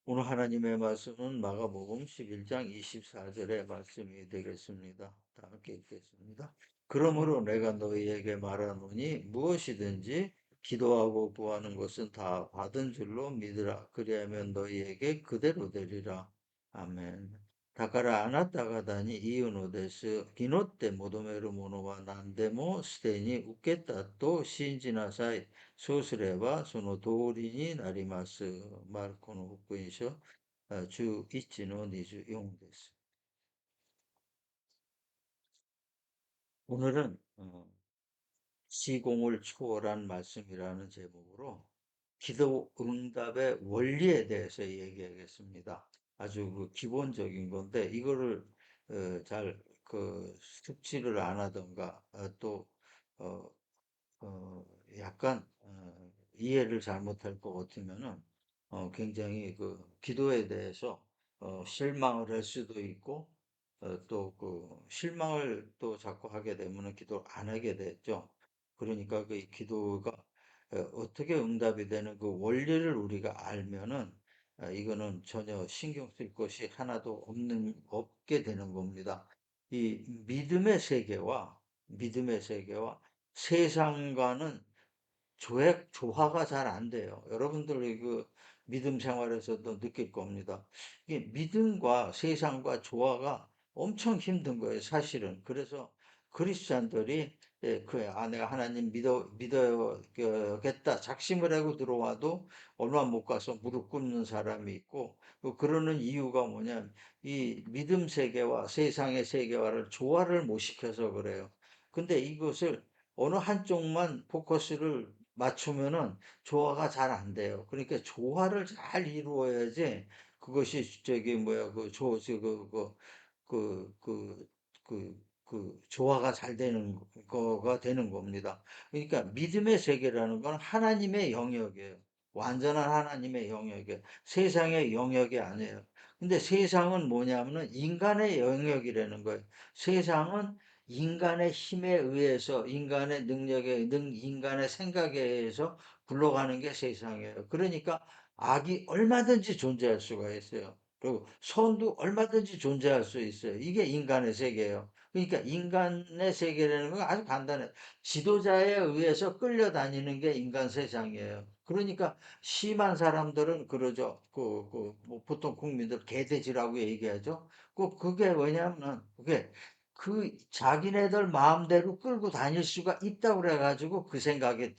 오늘 하나님의 말씀은 마가복음 11장 24절의 말씀이 되겠습니다. 다 함께 읽겠습니다. 그러므로 내가 너희에게 말하노니 무엇이든지 기도하고 구하는 것은 다 받은 줄로 믿으라. 그리하면 너희에게 그대로 되리라. 아멘. 다카라 아나타가다니 이유노 데스 기노테 모도메르 모노와 난데모 스테니 웃겠다 또 신지나사이 そうすればその通りになります。マルコの福音書11の24です。 오늘은 시공을 초월한 말씀이라는 제목으로 기도 응답의 원리에 대해서 얘기하겠습니다. 아주 그 기본적인 건데 이거를 잘 그 숙지를 안 하던가 또 어, 약간 이해를 잘못할 것 같으면은 굉장히 그 기도에 대해서 실망을 할 수도 있고 또 그 실망을 또 자꾸 하게 되면은 기도를 안 하게 되죠. 그러니까 그 기도가 어떻게 응답이 되는 그 원리를 우리가 알면은 이거는 전혀 신경 쓸 것이 하나도 없게 되는 겁니다. 이 믿음의 세계와 세상과는 조화가 잘 안 돼요. 여러분들이 그 믿음 생활에서도 느낄 겁니다. 이게 믿음과 세상과 조화가 엄청 힘든 거예요, 사실은. 그래서 크리스찬들이 내가 하나님 믿어야겠다 작심을 하고 들어와도 얼마 못 가서 무릎 꿇는 사람이 있고 그러는 이유가 뭐냐면 이 믿음 세계와 세상의 세계와를 조화를 못 시켜서 그래요. 근데 이것을 어느 한쪽만 포커스를 맞추면은 조화가 잘 안 돼요. 그러니까 조화를 잘 이루어야지 그것이 저기 뭐야 조화가 잘 되는 거가 되는 겁니다. 그러니까 믿음의 세계라는 건 하나님의 영역이에요. 완전한 하나님의 영역이에요. 세상의 영역이 아니에요. 근데 세상은 뭐냐면은 인간의 영역이라는 거예요. 세상은 인간의 힘에 의해서, 인간의 인간의 생각에 의해서 굴러가는 게 세상이에요. 그러니까 악이 얼마든지 존재할 수가 있어요. 그리고 선도 얼마든지 존재할 수 있어요. 이게 인간의 세계예요. 그러니까 인간의 세계라는 건 아주 간단해요. 지도자에 의해서 끌려다니는 게 인간 세상이에요. 그러니까 심한 사람들은 그러죠. 뭐 보통 국민들 개돼지라고 얘기하죠. 그게 왜냐하면 그게 자기네들 마음대로 끌고 다닐 수가 있다고 그래가지고 그 생각에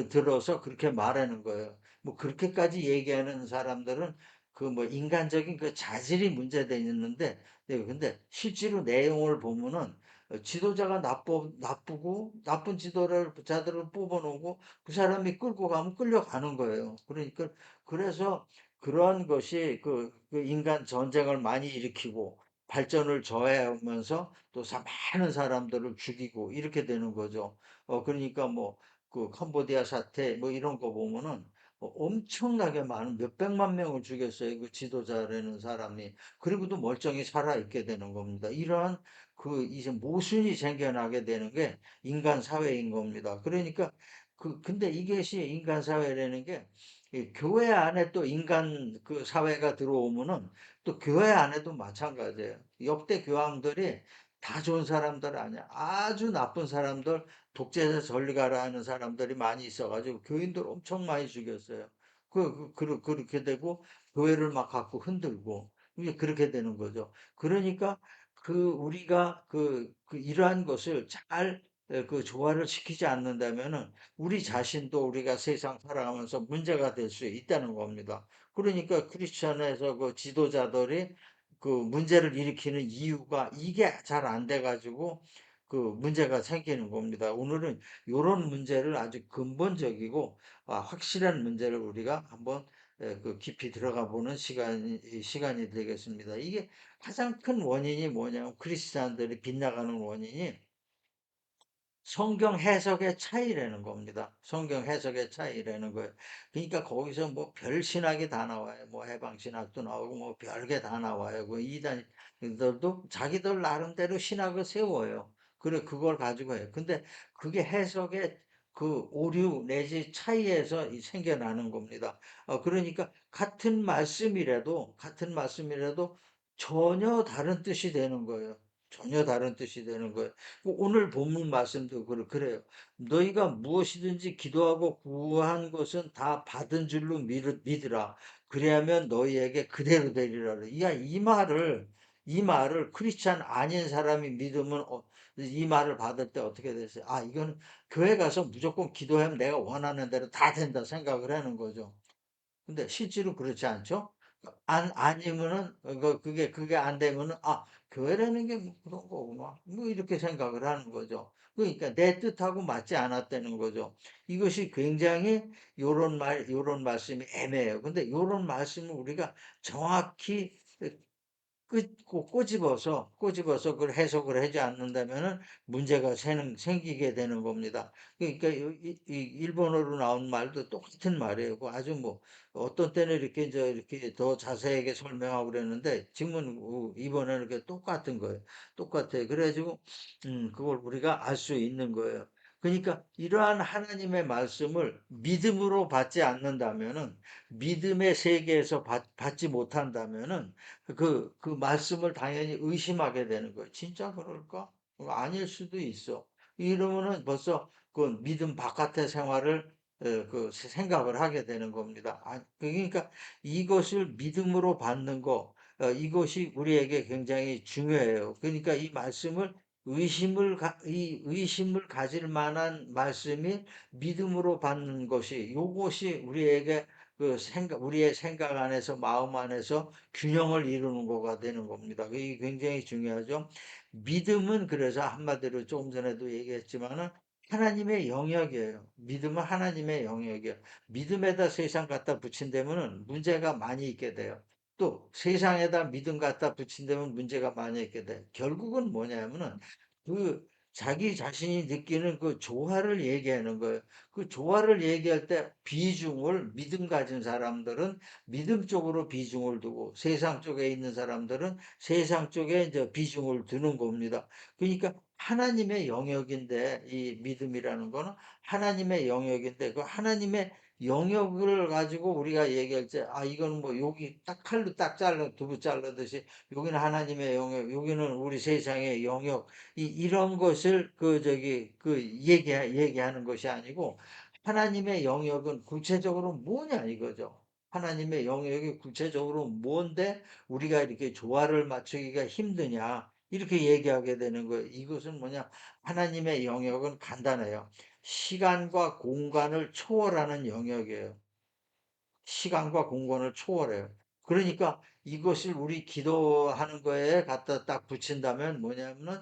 들어서 그렇게 말하는 거예요. 뭐 그렇게까지 얘기하는 사람들은 그 뭐 인간적인 그 자질이 문제돼 있는데, 네, 근데 실제로 내용을 보면은 지도자가 나쁘고 나쁜 지도자들을 뽑아놓고 그 사람이 끌고 가면 끌려가는 거예요. 그러니까 그래서 그런 것이 그 인간 전쟁을 많이 일으키고 발전을 저해하면서 또 많은 사람들을 죽이고 이렇게 되는 거죠. 그러니까 뭐 그 캄보디아 사태 뭐 이런 거 보면은 엄청나게 많은 몇백만 명을 죽였어요. 그 지도자라는 사람이. 그리고도 멀쩡히 살아있게 되는 겁니다. 이러한 그 이제 모순이 생겨나게 되는 게 인간 사회인 겁니다. 그러니까 근데 이것이 인간 사회라는 게 이 교회 안에 또 인간 그 사회가 들어오면은 또 교회 안에도 마찬가지예요. 역대 교황들이 다 좋은 사람들 아니야. 아주 나쁜 사람들, 독재자 전리가라 하는 사람들이 많이 있어가지고 교인들 엄청 많이 죽였어요. 그렇게 되고 교회를 막 갖고 흔들고 이게 그렇게 되는 거죠. 그러니까 우리가 이러한 것을 잘 그 조화를 시키지 않는다면은 우리 자신도 우리가 세상 살아가면서 문제가 될 수 있다는 겁니다. 그러니까 크리스천에서 그 지도자들이 그 문제를 일으키는 이유가 이게 잘 안 돼가지고 그 문제가 생기는 겁니다. 오늘은 이런 문제를 아주 근본적이고 확실한 문제를 우리가 한번 깊이 들어가 보는 시간이 되겠습니다. 이게 가장 큰 원인이 뭐냐면 크리스찬들이 빗나가는 원인이 성경 해석의 차이라는 겁니다. 성경 해석의 차이라는 거예요. 그러니까 거기서 뭐 별 신학이 다 나와요. 뭐 해방 신학도 나오고 뭐 별게 다 나와요. 그 이단들도 자기들 나름대로 신학을 세워요. 그래 그걸 가지고 해요. 근데 그게 해석의 그 오류 내지 차이에서 생겨나는 겁니다. 그러니까 같은 말씀이라도 전혀 다른 뜻이 되는 거예요. 전혀 다른 뜻이 되는 거예요. 오늘 본문 말씀도 그래요. 너희가 무엇이든지 기도하고 구한 것은 다 받은 줄로 믿으라. 그래야면 너희에게 그대로 되리라. 이 말을 크리스찬 아닌 사람이 믿으면 이 말을 받을 때 어떻게 되세요? 아, 이건 교회 가서 무조건 기도하면 내가 원하는 대로 다 된다 생각을 하는 거죠. 근데 실제로 그렇지 않죠? 아니면은, 그게 안 되면은, 아, 교회라는 게 뭐 그런 거구나. 뭐 이렇게 생각을 하는 거죠. 그러니까 내 뜻하고 맞지 않았다는 거죠. 이것이 굉장히 요런 말씀이 애매해요. 근데 요런 말씀을 우리가 정확히 꼬집어서 그걸 해석을 하지 않는다면은 문제가 생기게 되는 겁니다. 그러니까 일본어로 나온 말도 똑같은 말이에요. 그 아주 뭐 어떤 때는 이렇게 이제 이렇게 더 자세하게 설명하고 그랬는데 지금은 이번에는 이렇게 똑같은 거예요. 똑같아요. 그래가지고 그걸 우리가 알 수 있는 거예요. 그러니까 이러한 하나님의 말씀을 믿음으로 받지 않는다면은 믿음의 세계에서 받지 못한다면은 그 말씀을 당연히 의심하게 되는 거예요. 진짜 그럴까? 아닐 수도 있어. 이러면은 벌써 그 믿음 바깥의 생활을 그 생각을 하게 되는 겁니다. 그러니까 이것을 믿음으로 받는 거, 이것이 우리에게 굉장히 중요해요. 그러니까 이 말씀을 이 의심을 가질 만한 말씀이 믿음으로 받는 것이, 요것이 우리에게 우리의 생각 안에서, 마음 안에서 균형을 이루는 거가 되는 겁니다. 이게 굉장히 중요하죠. 믿음은 그래서 한마디로 조금 전에도 얘기했지만은 하나님의 영역이에요. 믿음은 하나님의 영역이에요. 믿음에다 세상 갖다 붙인다면은 문제가 많이 있게 돼요. 또 세상에다 믿음 갖다 붙인다면 문제가 많이 있게 돼요. 결국은 뭐냐면은 그 자기 자신이 느끼는 그 조화를 얘기하는 거예요. 그 조화를 얘기할 때 비중을 믿음 가진 사람들은 믿음 쪽으로 비중을 두고 세상 쪽에 있는 사람들은 세상 쪽에 이제 비중을 두는 겁니다. 그러니까 하나님의 영역인데 이 믿음이라는 거는 하나님의 영역인데 그 하나님의 영역을 가지고 우리가 얘기할 때, 아, 이거는 뭐 여기 딱 칼로 딱 두부 잘라듯이 여기는 하나님의 영역, 여기는 우리 세상의 영역, 이런 것을 얘기하는 것이 아니고 하나님의 영역은 구체적으로 뭐냐 이거죠. 하나님의 영역이 구체적으로 뭔데 우리가 이렇게 조화를 맞추기가 힘드냐 이렇게 얘기하게 되는 거예요. 이것은 뭐냐? 하나님의 영역은 간단해요. 시간과 공간을 초월하는 영역이에요. 시간과 공간을 초월해요. 그러니까 이것을 우리 기도하는 거에 갖다 딱 붙인다면 뭐냐면은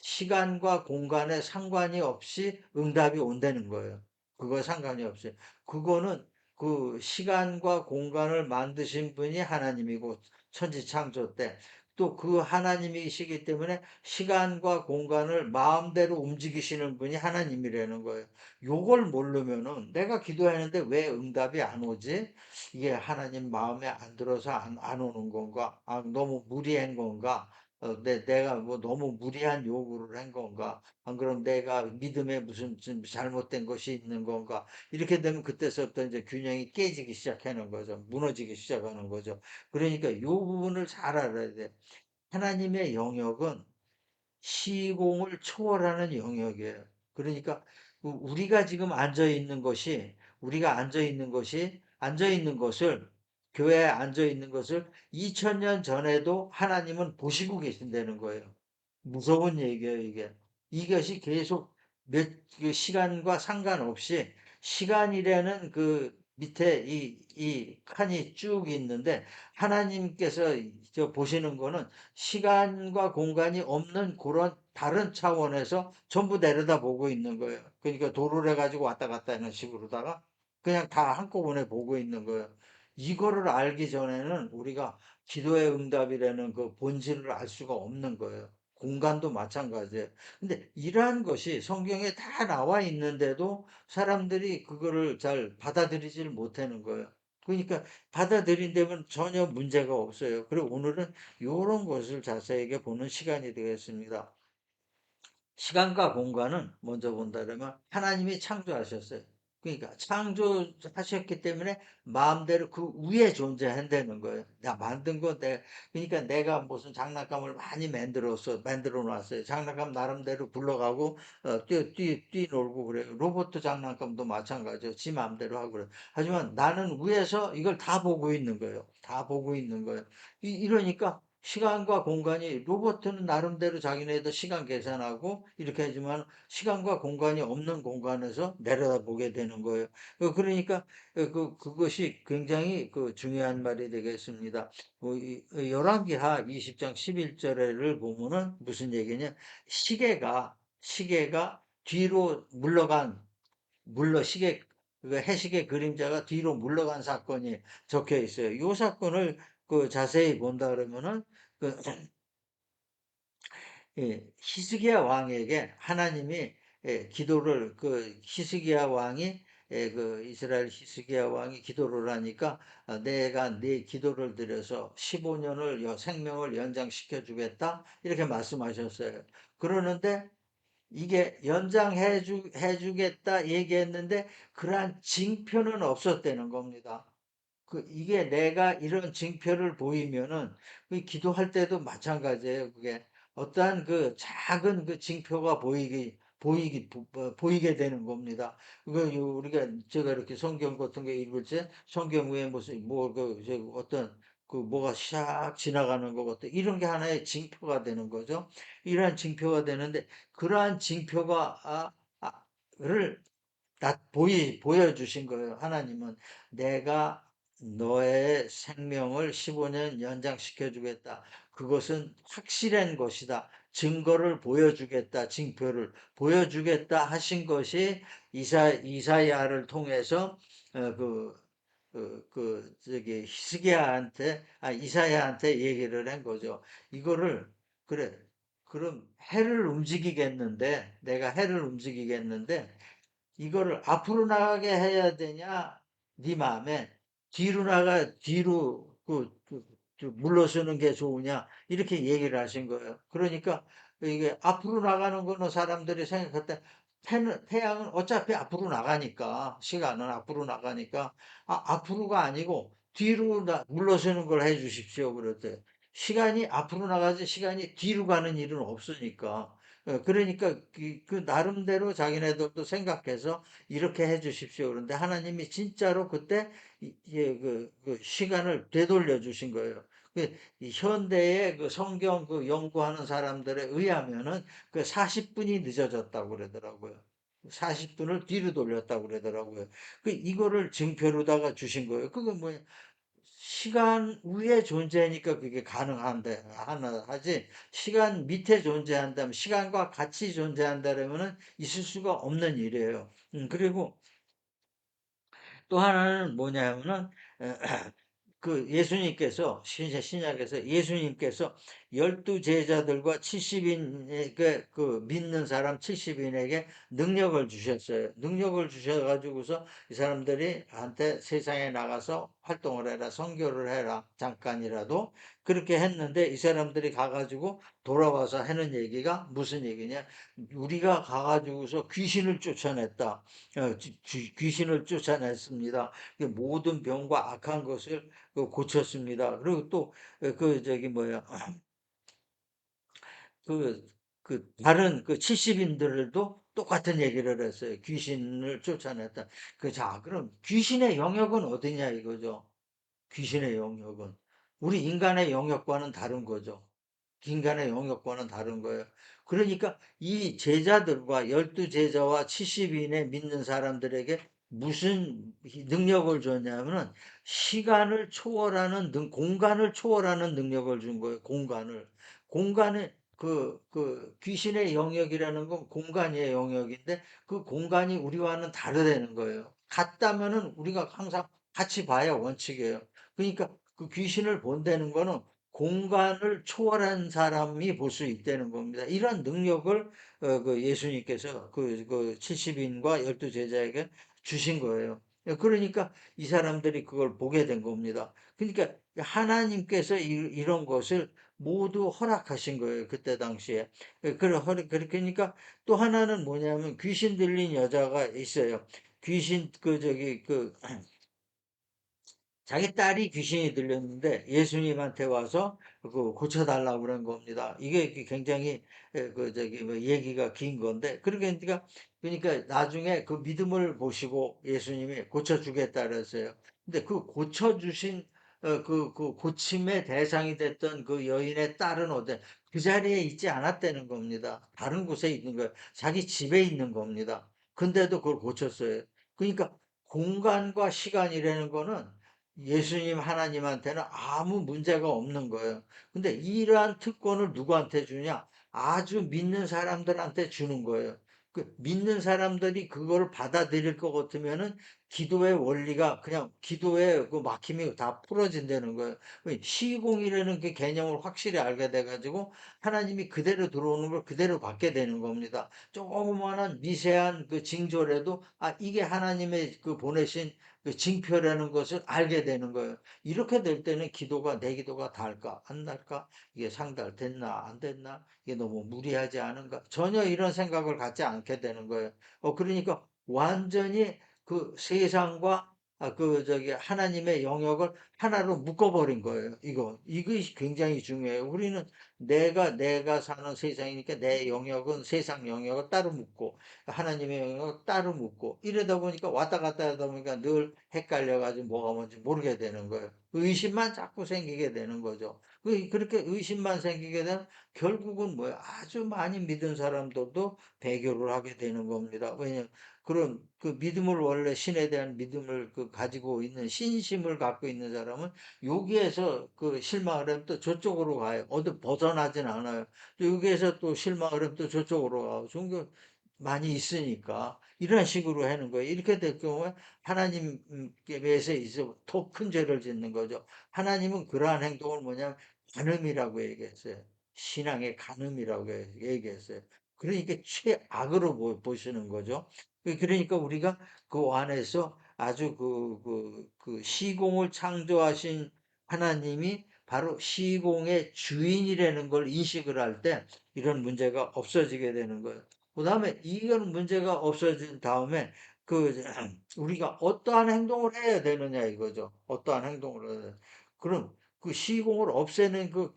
시간과 공간에 상관이 없이 응답이 온다는 거예요. 그거 상관이 없이. 그거는 그 시간과 공간을 만드신 분이 하나님이고 천지창조 때 또 그 하나님이시기 때문에 시간과 공간을 마음대로 움직이시는 분이 하나님이라는 거예요. 요걸 모르면은 내가 기도하는데 왜 응답이 안 오지? 이게 하나님 마음에 안 들어서 안 오는 건가? 아, 너무 무리한 건가? 내가 뭐 너무 무리한 요구를 한 건가? 안 그럼 내가 믿음에 무슨 좀 잘못된 것이 있는 건가? 이렇게 되면 그때서부터 이제 균형이 깨지기 시작하는 거죠. 무너지기 시작하는 거죠. 그러니까 요 부분을 잘 알아야 돼. 하나님의 영역은 시공을 초월하는 영역이에요. 그러니까 우리가 앉아 있는 것을 교회에 앉아 있는 것을 2000년 전에도 하나님은 보시고 계신다는 거예요. 무서운 얘기예요, 이게. 이것이 계속 그 시간과 상관없이 시간이라는 그 밑에 이 칸이 쭉 있는데 하나님께서 저 보시는 거는 시간과 공간이 없는 그런 다른 차원에서 전부 내려다보고 있는 거예요. 그러니까 도를 해가지고 왔다 갔다 하는 식으로다가 그냥 다 한꺼번에 보고 있는 거예요. 이거를 알기 전에는 우리가 기도의 응답이라는 그 본질을 알 수가 없는 거예요. 공간도 마찬가지예요. 근데 이러한 것이 성경에 다 나와 있는데도 사람들이 그거를 잘 받아들이질 못하는 거예요. 그러니까 받아들인다면 전혀 문제가 없어요. 그리고 오늘은 이런 것을 자세하게 보는 시간이 되겠습니다. 시간과 공간은 먼저 본다면 하나님이 창조하셨어요. 그러니까 창조하셨기 때문에 마음대로 그 위에 존재한다는 거예요. 나 만든 거 그러니까 내가 무슨 장난감을 많이 만들어 놨어요. 장난감 나름대로 굴러가고, 뛰놀고 그래요. 로봇 장난감도 마찬가지예요. 지 마음대로 하고 그래요. 하지만 나는 위에서 이걸 다 보고 있는 거예요. 다 보고 있는 거예요. 이러니까 시간과 공간이, 로봇은 나름대로 자기네도 시간 계산하고 이렇게 하지만 시간과 공간이 없는 공간에서 내려다보게 되는 거예요. 그러니까 그것이 굉장히 중요한 말이 되겠습니다. 열왕기하 20장 11절을 보면은 무슨 얘기냐? 시계가 뒤로 시계, 그 해시계 그림자가 뒤로 물러간 사건이 적혀 있어요. 이 사건을 자세히 본다 그러면은 그 히스기야 왕에게 하나님이, 히스기야 왕이, 이스라엘 히스기야 왕이 기도를 하니까, 내가 네 기도를 드려서 15년을 생명을 연장시켜 주겠다 이렇게 말씀하셨어요. 그러는데 이게 해주겠다 얘기했는데 그러한 징표는 없었다는 겁니다. 이게 내가 이런 징표를 보이면은 그 기도할 때도 마찬가지예요. 그게 어떠한 작은 징표가 보이게 되는 겁니다. 우리가 제가 이렇게 성경 같은 거 읽을 때 성경 위에 무슨 어떤 뭐가 샥 지나가는 것 같아. 이런 게 하나의 징표가 되는 거죠. 이러한 징표가 되는데 그러한 징표가 를 보여주신 거예요. 하나님은 내가 너의 생명을 15년 연장시켜 주겠다. 그것은 확실한 것이다. 증거를 보여주겠다. 징표를 보여주겠다 하신 것이 이사야를 통해서 이사야한테 얘기를 한 거죠. 이거를, 그래, 그럼 내가 해를 움직이겠는데, 이거를 앞으로 나가게 해야 되냐, 네 마음에 뒤로 물러서는 게 좋으냐 이렇게 얘기를 하신 거예요. 그러니까 이게 앞으로 나가는 거는 사람들이 생각할 때 태양은 어차피 앞으로 나가니까, 시간은 앞으로 나가니까, 앞으로가 아니고 뒤로 물러서는 걸 해 주십시오 그랬대. 시간이 앞으로 나가지 시간이 뒤로 가는 일은 없으니까. 그러니까 나름대로 자기네들도 생각해서 이렇게 해 주십시오. 그런데 하나님이 진짜로 그때 시간을 되돌려 주신 거예요. 이 현대의 성경 연구하는 사람들에 의하면은 40분이 늦어졌다고 그러더라고요. 40분을 뒤로 돌렸다고 그러더라고요. 이거를 증표로다가 주신 거예요. 그건 뭐냐? 시간 위에 존재하니까 그게 가능한데 하나 하지, 시간 밑에 존재한다면, 시간과 같이 존재한다면은 있을 수가 없는 일이에요. 그리고 또 하나는 뭐냐면은 신약에서 예수님께서 12제자들과 70인에게, 믿는 사람 70인에게 능력을 주셨어요. 능력을 주셔가지고서 이 사람들이 한테 세상에 나가서 활동을 해라, 선교를 해라, 잠깐이라도. 그렇게 했는데 이 사람들이 가가지고 돌아와서 하는 얘기가 무슨 얘기냐? 우리가 가가지고서 귀신을 쫓아냈다. 귀신을 쫓아냈습니다. 모든 병과 악한 것을 고쳤습니다. 그리고 또 저기 뭐야, 다른 70인들도 똑같은 얘기를 했어요. 귀신을 쫓아냈다. 그럼 귀신의 영역은 어디냐 이거죠. 귀신의 영역은 우리 인간의 영역과는 다른 거죠. 인간의 영역과는 다른 거예요. 그러니까 이 제자들과 12제자와 70인의 믿는 사람들에게 무슨 능력을 줬냐면은 시간을 초월하는 공간을 초월하는 능력을 준 거예요. 공간에 귀신의 영역이라는 건 공간의 영역인데 그 공간이 우리와는 다르다는 거예요. 같다면은 우리가 항상 같이 봐야 원칙이에요. 그러니까 귀신을 본다는 거는 공간을 초월한 사람이 볼 수 있다는 겁니다. 이런 능력을 예수님께서 70인과 12제자에게 주신 거예요. 그러니까 이 사람들이 그걸 보게 된 겁니다. 그러니까 하나님께서 이런 것을 모두 허락하신 거예요. 그때 당시에. 그러니까 또 하나는 뭐냐면 귀신 들린 여자가 있어요. 귀신 자기 딸이 귀신이 들렸는데 예수님한테 와서 그 고쳐달라고 그런 겁니다. 이게 굉장히 뭐 얘기가 긴 건데 그러니까 나중에 그 믿음을 보시고 예수님이 고쳐주겠다 그랬어요. 근데 그 고쳐주신 그 고침의 대상이 됐던 그 여인의 딸은 어때? 그 자리에 있지 않았다는 겁니다. 다른 곳에 있는 거예요. 자기 집에 있는 겁니다. 근데도 그걸 고쳤어요. 그러니까 공간과 시간이라는 거는 예수님 하나님한테는 아무 문제가 없는 거예요. 근데 이러한 특권을 누구한테 주냐? 아주 믿는 사람들한테 주는 거예요. 그 믿는 사람들이 그걸 받아들일 것 같으면은 기도의 원리가 그냥 기도의 그 막힘이 다 풀어진다는 거예요. 시공이라는 그 개념을 확실히 알게 돼가지고 하나님이 그대로 들어오는 걸 그대로 받게 되는 겁니다. 조그마한 미세한 그 징조라도 이게 하나님의 그 보내신 그 징표라는 것을 알게 되는 거예요. 이렇게 될 때는 내 기도가 닿을까, 안 닿을까? 이게 상달됐나, 안 됐나? 이게 너무 무리하지 않은가? 전혀 이런 생각을 갖지 않게 되는 거예요. 그러니까 완전히 그 세상과 하나님의 영역을 하나로 묶어버린 거예요. 이것이 굉장히 중요해요. 우리는 내가 사는 세상이니까 내 영역은 세상 영역을 따로 묶고 하나님의 영역을 따로 묶고 이러다 보니까 왔다 갔다 하다 보니까 늘 헷갈려가지고 뭐가 뭔지 모르게 되는 거예요. 의심만 자꾸 생기게 되는 거죠. 그렇게 의심만 생기게 되면 결국은 뭐예요? 아주 많이 믿은 사람들도 배교를 하게 되는 겁니다. 왜냐하면 그런 그 믿음을 원래 신에 대한 믿음을 가지고 있는 신심을 갖고 있는 사람은 여기에서 그 실망을 하면 또 저쪽으로 가요. 어디 벗어나진 않아요. 또 여기에서 또 실망을 하면 또 저쪽으로 가고 종교 많이 있으니까 이런 식으로 하는 거예요. 이렇게 될 경우에 하나님께서 있어 더 큰 죄를 짓는 거죠. 하나님은 그러한 행동을 뭐냐면 간음이라고 얘기했어요. 신앙의 간음이라고 얘기했어요. 그러니까 최악으로 보시는 거죠. 그러니까 우리가 그 안에서 아주 그 시공을 창조하신 하나님이 바로 시공의 주인이라는 걸 인식을 할 때 이런 문제가 없어지게 되는 거예요. 그 다음에 이런 문제가 없어진 다음에 그 우리가 어떠한 행동을 해야 되느냐 이거죠. 어떠한 행동을 해야 돼. 그럼 그 시공을 없애는 그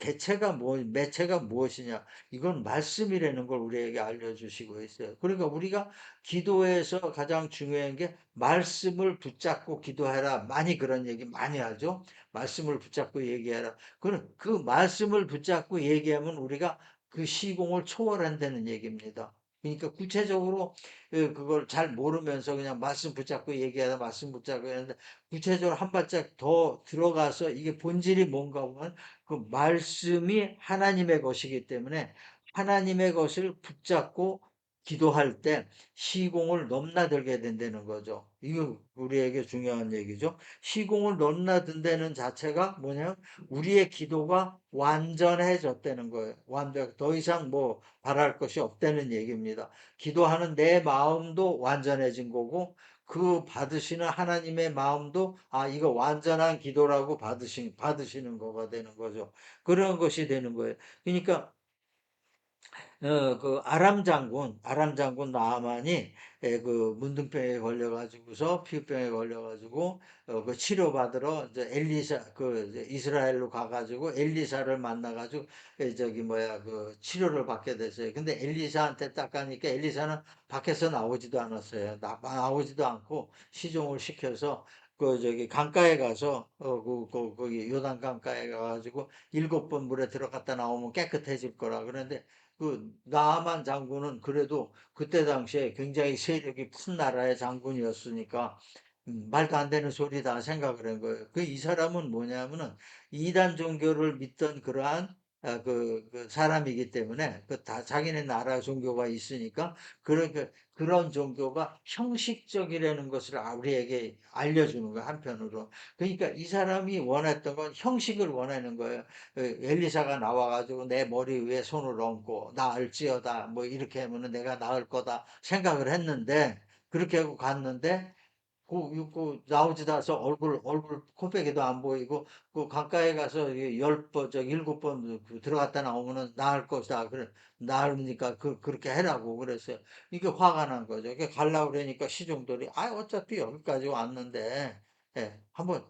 매체가 무엇이냐? 이건 말씀이라는 걸 우리에게 알려주시고 있어요. 그러니까 우리가 기도에서 가장 중요한 게 말씀을 붙잡고 기도해라. 많이 그런 얘기 많이 하죠. 말씀을 붙잡고 얘기해라. 그 말씀을 붙잡고 얘기하면 우리가 그 시공을 초월한다는 얘기입니다. 그러니까 구체적으로 그걸 잘 모르면서 그냥 말씀 붙잡고 얘기하다 말씀 붙잡고 하는데 구체적으로 한 발짝 더 들어가서 이게 본질이 뭔가 보면 그 말씀이 하나님의 것이기 때문에 하나님의 것을 붙잡고 기도할 때 시공을 넘나들게 된다는 거죠. 이거 우리에게 중요한 얘기죠. 시공을 넘나든다는 자체가 뭐냐면 우리의 기도가 완전해졌다는 거예요. 더 이상 뭐 바랄 것이 없다는 얘기입니다. 기도하는 내 마음도 완전해진 거고 그 받으시는 하나님의 마음도 이거 완전한 기도라고 받으시는 거가 되는 거죠. 그런 것이 되는 거예요. 그러니까 그 아람 장군 나아만이 그 문둥병에 걸려가지고서 피부병에 걸려가지고 그 치료받으러 이제 이제 이스라엘로 가가지고 엘리사를 만나가지고 저기 뭐야 그 치료를 받게 됐어요. 근데 엘리사한테 딱 가니까 엘리사는 밖에서 나오지도 않았어요. 나오지도 않고 시종을 시켜서 그 저기 강가에 가서 거기 요단 강가에 가가지고 7번 물에 들어갔다 나오면 깨끗해질 거라 그런데 그 나아만 장군은 그래도 그때 당시에 굉장히 세력이 큰 나라의 장군이었으니까 말도 안 되는 소리다 생각을 한 거예요. 이 사람은 뭐냐면은 이단 종교를 믿던 그러한 그 사람이기 때문에 자기네 나라 종교가 있으니까 그런 종교가 형식적이라는 것을 우리에게 알려주는 거예요, 한편으로. 그러니까 이 사람이 원했던 건 형식을 원하는 거예요. 엘리사가 나와가지고 내 머리 위에 손을 얹고 나을지어다 뭐 이렇게 하면은 내가 나을 거다 생각을 했는데 그렇게 하고 갔는데 나오지도 않아서 얼굴 코빼기도 안 보이고, 강가에 가서 10번, 7번 들어갔다 나오면은 나을 것이다. 그래, 나으니까 그렇게 해라고 그랬어요. 이게 화가 난 거죠. 이게 가려고 그러니까 시종들이, 어차피 여기까지 왔는데, 예, 한번,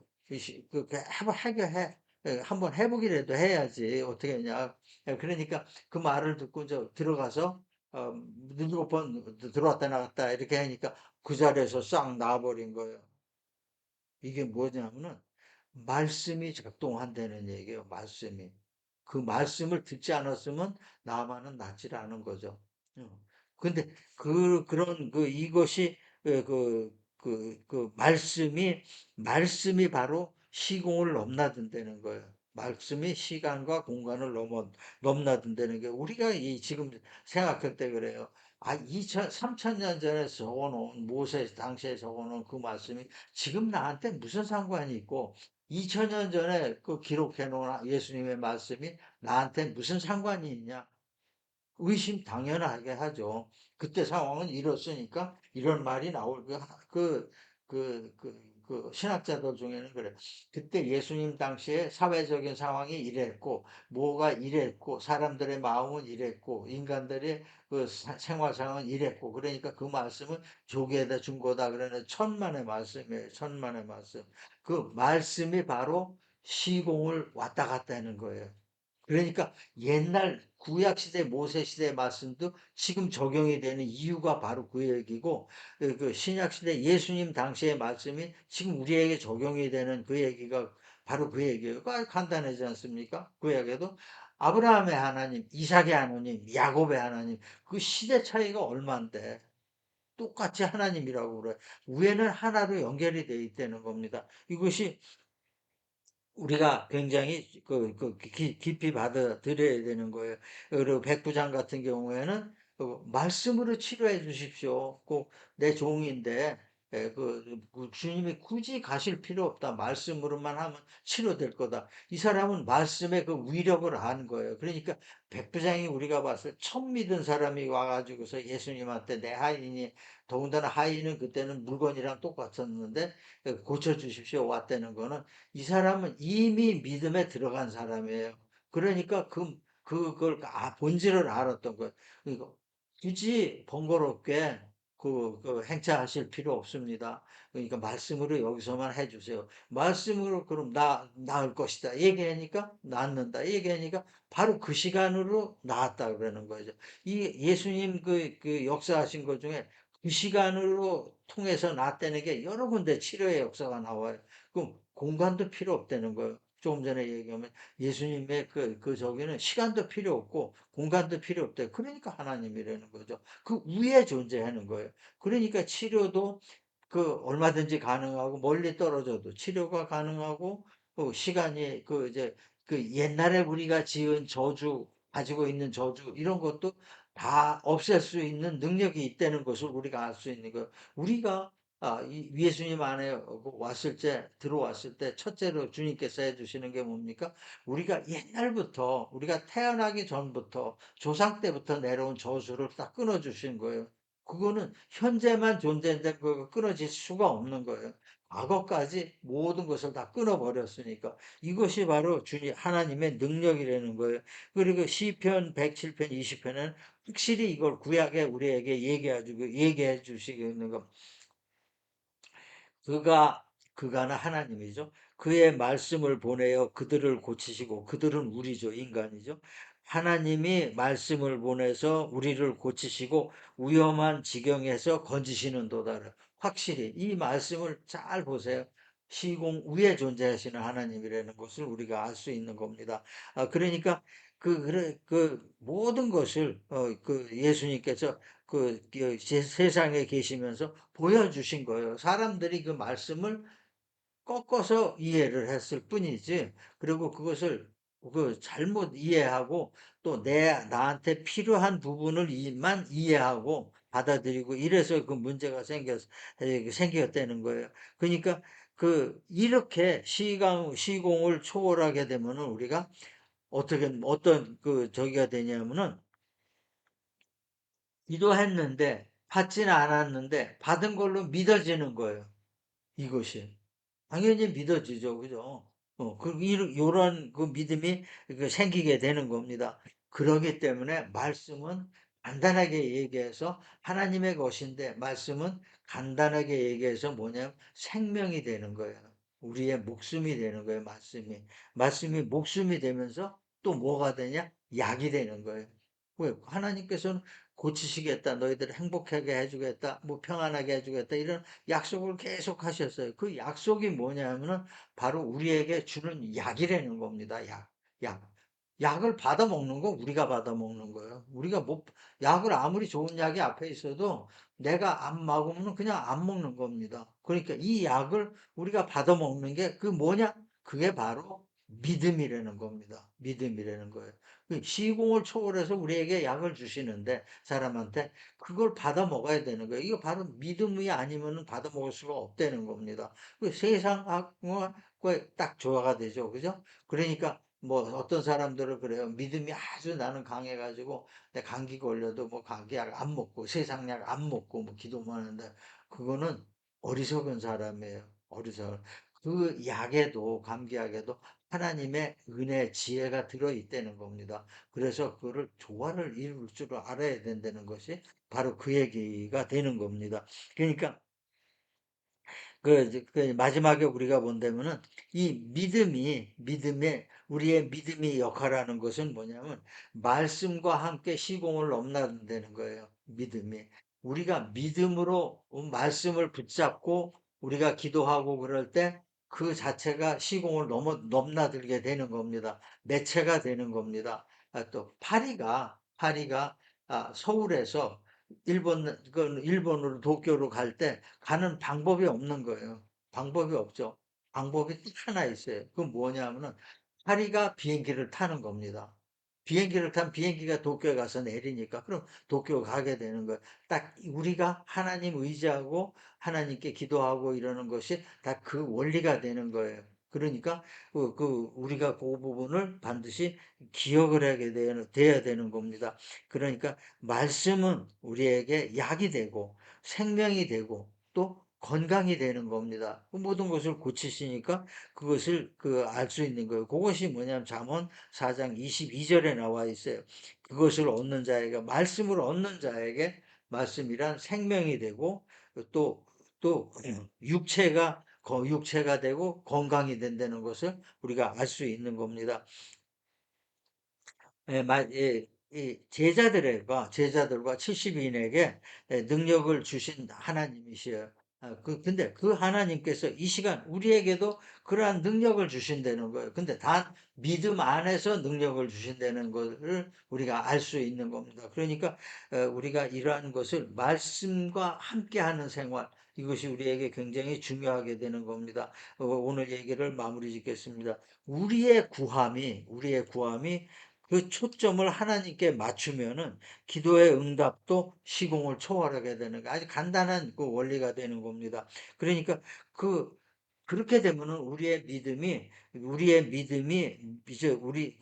한번 해결해. 예, 한번 해보기라도 해야지. 어떻게 했냐. 예, 그러니까 그 말을 듣고 들어가서, 어, 7번 들어왔다 나갔다 이렇게 하니까 그 자리에서 싹 나와버린 거예요. 이게 뭐냐면은 말씀이 작동한다는 얘기예요. 말씀이. 그 말씀을 듣지 않았으면 나만은 낫질 않은 거죠. 어. 근데 그런 이것이 말씀이 바로 시공을 넘나든다는 거예요. 말씀이 시간과 공간을 넘나든다는 게 우리가 지금 생각할 때 그래요. 3천 년 전에 적어놓은 모세 당시에 적어놓은 그 말씀이 지금 나한테 무슨 상관이 있고 2000년 전에 그 기록해 놓은 예수님의 말씀이 나한테 무슨 상관이 있냐? 의심 당연하게 하죠. 그때 상황은 이렇으니까 이런 말이 나올 신학자들 중에는 그래. 그때 예수님 당시에 사회적인 상황이 이랬고, 뭐가 이랬고, 사람들의 마음은 이랬고, 인간들의 생활 상황은 이랬고, 그러니까 그 말씀은 조기에다 준 거다. 그러는 천만의 말씀이에요. 천만의 말씀. 그 말씀이 바로 시공을 왔다 갔다 하는 거예요. 그러니까 옛날 구약 시대 모세 시대 말씀도 지금 적용이 되는 이유가 바로 그 얘기고 그 신약 시대 예수님 당시의 말씀이 지금 우리에게 적용이 되는 그 얘기가 바로 그 얘기예요. 간단하지 않습니까? 구약에도 아브라함의 하나님, 이삭의 하나님, 야곱의 하나님 그 시대 차이가 얼만데 똑같이 하나님이라고 그래. 위에는 하나로 연결이 돼 있다는 겁니다. 이것이 우리가 굉장히 깊이 받아들여야 되는 거예요. 그리고 백부장 같은 경우에는 말씀으로 치료해 주십시오. 꼭 내 종인데 주님이 굳이 가실 필요 없다. 말씀으로만 하면 치료될 거다. 이 사람은 말씀의 그 위력을 아는 거예요. 그러니까 백부장이 우리가 봤을 때 처음 믿은 사람이 와가지고서 예수님한테 내 하인이 더군다나 하인은 그때는 물건이랑 똑같았는데 고쳐주십시오 왔다는 거는 이 사람은 이미 믿음에 들어간 사람이에요. 그러니까 그걸 본질을 알았던 거예요. 그러니까 굳이 번거롭게 행차하실 필요 없습니다. 그러니까 말씀으로 여기서만 해주세요. 말씀으로 그럼 나을 것이다. 얘기하니까 낫는다. 얘기하니까 바로 그 시간으로 나았다 그러는 거죠. 이 예수님 그 역사하신 것 중에 그 시간으로 통해서 낫다는 게 여러 군데 치료의 역사가 나와요. 그럼 공간도 필요 없다는 거예요. 조금 전에 얘기하면 예수님의 저기는 시간도 필요 없고 공간도 필요 없다. 그러니까 하나님이라는 거죠. 그 위에 존재하는 거예요. 그러니까 치료도 얼마든지 가능하고 멀리 떨어져도 치료가 가능하고 시간이 이제 옛날에 우리가 지은 저주 가지고 있는 저주 이런 것도 다 없앨 수 있는 능력이 있다는 것을 우리가 알 수 있는 거예요. 우리가 이 예수님 안에 들어왔을 때 첫째로 주님께서 해주시는 게 뭡니까? 우리가 옛날부터 우리가 태어나기 전부터 조상 때부터 내려온 저주를 딱 끊어주신 거예요. 그거는 현재만 존재된 거가 끊어질 수가 없는 거예요. 과거까지 모든 것을 다 끊어버렸으니까 이것이 바로 주님 하나님의 능력이라는 거예요. 그리고 시편 107편 20편은 확실히 이걸 구약에 우리에게 얘기해 주시는 거. 그가 그가는 하나님이죠. 그의 말씀을 보내어 그들을 고치시고 그들은 우리죠. 인간이죠. 하나님이 말씀을 보내서 우리를 고치시고 위험한 지경에서 건지시는도다. 확실히 이 말씀을 잘 보세요. 시공 위에 존재하시는 하나님이라는 것을 우리가 알 수 있는 겁니다. 그러니까 그 모든 것을 예수님께서 세상에 계시면서 보여주신 거예요. 사람들이 그 말씀을 꺾어서 이해를 했을 뿐이지, 그리고 그것을 잘못 이해하고 또 나한테 필요한 부분을만 이해하고 받아들이고 이래서 그 문제가 생겼다는 거예요. 그러니까 이렇게 시공을 초월하게 되면은 우리가 어떤 저기가 되냐면은 기도했는데 받지는 않았는데 받은 걸로 믿어지는 거예요. 이것이. 당연히 믿어지죠. 그죠? 요런 그 믿음이 그 생기게 되는 겁니다. 그러기 때문에 말씀은 간단하게 얘기해서 하나님의 것인데 말씀은 간단하게 얘기해서 뭐냐면 생명이 되는 거예요. 우리의 목숨이 되는 거예요. 말씀이. 말씀이 목숨이 되면서 또 뭐가 되냐? 약이 되는 거예요. 왜? 하나님께서는 고치시겠다. 너희들을 행복하게 해주겠다. 뭐 평안하게 해주겠다. 이런 약속을 계속 하셨어요. 그 약속이 뭐냐면은 바로 우리에게 주는 약이라는 겁니다. 약, 약. 약을 받아 먹는 거 우리가 받아 먹는 거예요. 우리가 못, 약을 아무리 좋은 약이 앞에 있어도 내가 안 먹으면 그냥 안 먹는 겁니다. 그러니까 이 약을 우리가 받아 먹는 게 그 뭐냐? 그게 바로 믿음이라는 겁니다. 믿음이라는 거예요. 그 시공을 초월해서 우리에게 약을 주시는데 사람한테 그걸 받아 먹어야 되는 거예요. 이거 바로 믿음이 아니면 받아 먹을 수가 없다는 겁니다. 그 세상과 딱 조화가 되죠. 그죠? 그러니까 뭐 어떤 사람들은 그래요. 믿음이 아주 나는 강해가지고 내 감기 걸려도 뭐 감기약 안 먹고 세상약 안 먹고 뭐 기도만 하는데 그거는 어리석은 사람이에요. 어리석은. 그 약에도 감기약에도 하나님의 은혜, 지혜가 들어있다는 겁니다. 그래서 그거를 조화를 이룰 줄 알아야 된다는 것이 바로 그 얘기가 되는 겁니다. 그러니까 그 마지막에 우리가 본다면은 이 믿음의 우리의 믿음이 역할하는 것은 뭐냐면 말씀과 함께 시공을 넘나든다는 거예요. 믿음이. 우리가 믿음으로 말씀을 붙잡고 우리가 기도하고 그럴 때 그 자체가 시공을 넘나들게 되는 겁니다. 매체가 되는 겁니다. 또 파리가 서울에서 일본으로 도쿄로 갈 때 가는 방법이 없는 거예요. 방법이 없죠. 방법이 딱 하나 있어요. 그건 뭐냐면은 파리가 비행기를 타는 겁니다. 비행기를 타면 비행기가 도쿄에 가서 내리니까 그럼 도쿄 가게 되는 거예요. 딱 우리가 하나님 의지하고 하나님께 기도하고 이러는 것이 다 그 원리가 되는 거예요. 그러니까 우리가 그 부분을 반드시 기억을 하게 돼야 되는 겁니다. 그러니까 말씀은 우리에게 약이 되고 생명이 되고 또 건강이 되는 겁니다. 그 모든 것을 고치시니까 그것을 알 수 있는 거예요. 그것이 뭐냐면 잠언 4장 22절에 나와 있어요. 그것을 얻는 자에게 말씀을 얻는 자에게 말씀이란 생명이 되고 또 육체가 되고 건강이 된다는 것을 우리가 알 수 있는 겁니다. 이 제자들과 70인에게 능력을 주신 하나님이시여. 근데 그 하나님께서 이 시간 우리에게도 그러한 능력을 주신다는 거예요. 근데 단 믿음 안에서 능력을 주신다는 것을 우리가 알 수 있는 겁니다. 그러니까 우리가 이러한 것을 말씀과 함께하는 생활, 이것이 우리에게 굉장히 중요하게 되는 겁니다. 오늘 얘기를 마무리 짓겠습니다. 우리의 구함이 그 초점을 하나님께 맞추면은 기도의 응답도 시공을 초월하게 되는 거 아주 간단한 그 원리가 되는 겁니다. 그러니까 그 그렇게 되면은 우리의 믿음이 이제 우리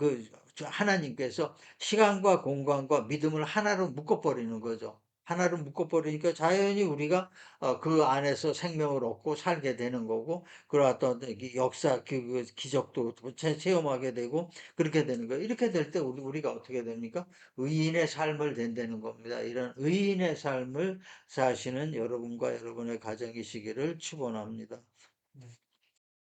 하나님께서 시간과 공간과 믿음을 하나로 묶어버리는 거죠. 하나로 묶어버리니까 자연히 우리가 그 안에서 생명을 얻고 살게 되는 거고, 그런 어떤 역사, 그 기적도 체험하게 되고, 그렇게 되는 거예요. 이렇게 될 때 우리가 어떻게 됩니까? 의인의 삶을 된다는 겁니다. 이런 의인의 삶을 사시는 여러분과 여러분의 가정이시기를 축원합니다.